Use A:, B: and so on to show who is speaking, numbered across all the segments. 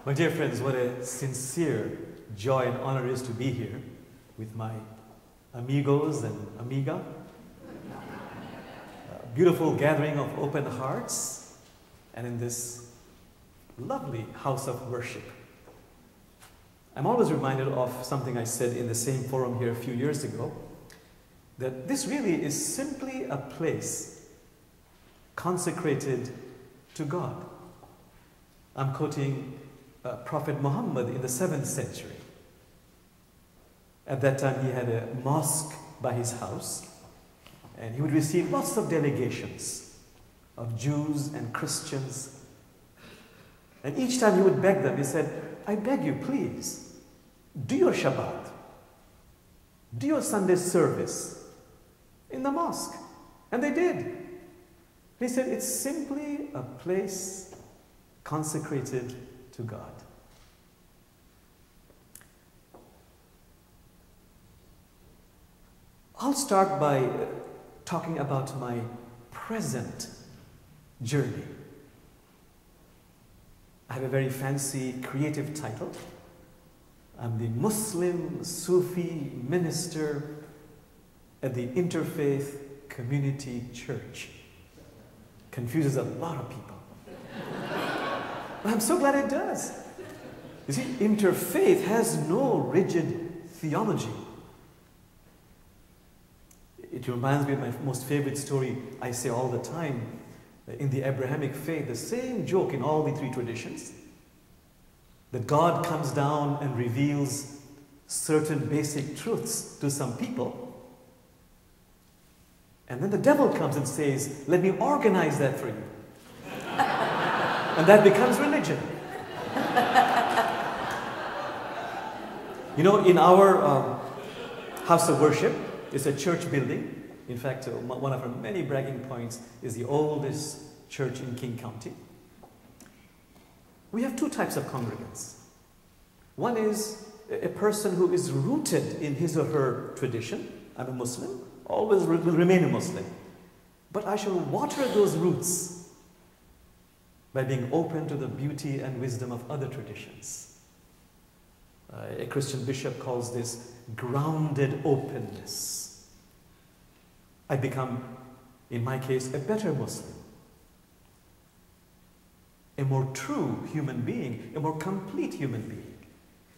A: My dear friends, what a sincere joy and honor it is to be here with my amigos and amiga. A beautiful gathering of open hearts and in this lovely house of worship. I'm always reminded of something I said in the same forum here a few years ago, that this really is simply a place consecrated to God. I'm quoting Prophet Muhammad in the 7th century. At that time he had a mosque by his house and he would receive lots of delegations of Jews and Christians. And each time he would beg them, he said, I beg you, please, do your Shabbat, do your Sunday service in the mosque. And they did. He said, it's simply a place consecrated to God. I'll start by talking about my present journey. I have a very fancy creative title. I'm the Muslim Sufi minister at the Interfaith Community Church. Confuses a lot of people. But I'm so glad it does. You see, interfaith has no rigid theology. It reminds me of my most favorite story I say all the time. In the Abrahamic faith, the same joke in all the three traditions. That God comes down and reveals certain basic truths to some people. And then the devil comes and says, let me organize that for you. And that becomes religion. You know, in our house of worship, it's a church building. In fact, one of our many bragging points is the oldest church in King County. We have two types of congregants. One is a person who is rooted in his or her tradition. I'm a Muslim, always will remain a Muslim. But I shall water those roots by being open to the beauty and wisdom of other traditions. A Christian bishop calls this grounded openness. I become, in my case, a better Muslim, a more true human being, a more complete human being,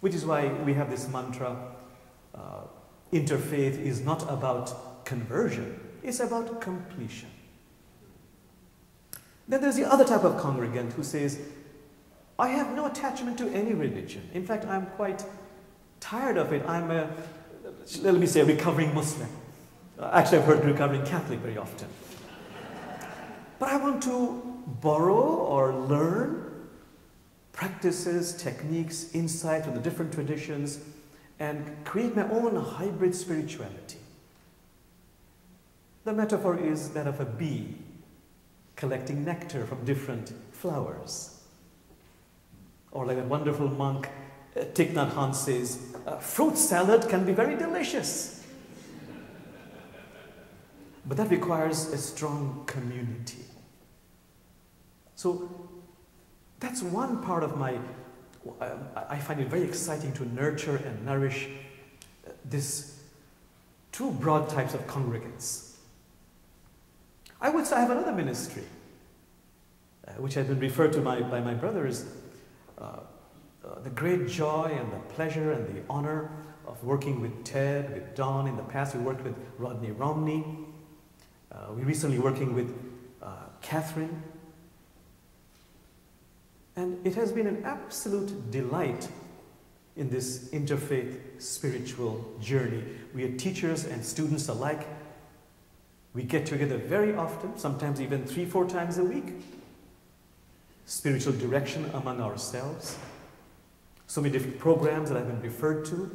A: which is why we have this mantra, interfaith is not about conversion, it's about completion. Then there's the other type of congregant who says, I have no attachment to any religion. In fact, I'm quite tired of it. I'm a, let me say, a recovering Muslim. Actually, I've heard recovering Catholic very often. But I want to borrow or learn practices, techniques, insight from the different traditions and create my own hybrid spirituality. The metaphor is that of a bee collecting nectar from different flowers. Or like a wonderful monk, Thich Nhat Hanh says, fruit salad can be very delicious. But that requires a strong community. So that's one part of my, I find it very exciting to nurture and nourish this two broad types of congregants. I would say I have another ministry, which has been referred to by my brothers, the great joy and the pleasure and the honor of working with Ted, with Don. In the past, we worked with Rodney Romney. We're recently working with Catherine. And it has been an absolute delight in this interfaith spiritual journey. We are teachers and students alike. We get together very often, sometimes even 3-4 times a week. Spiritual direction among ourselves. So many different programs that I've been referred to.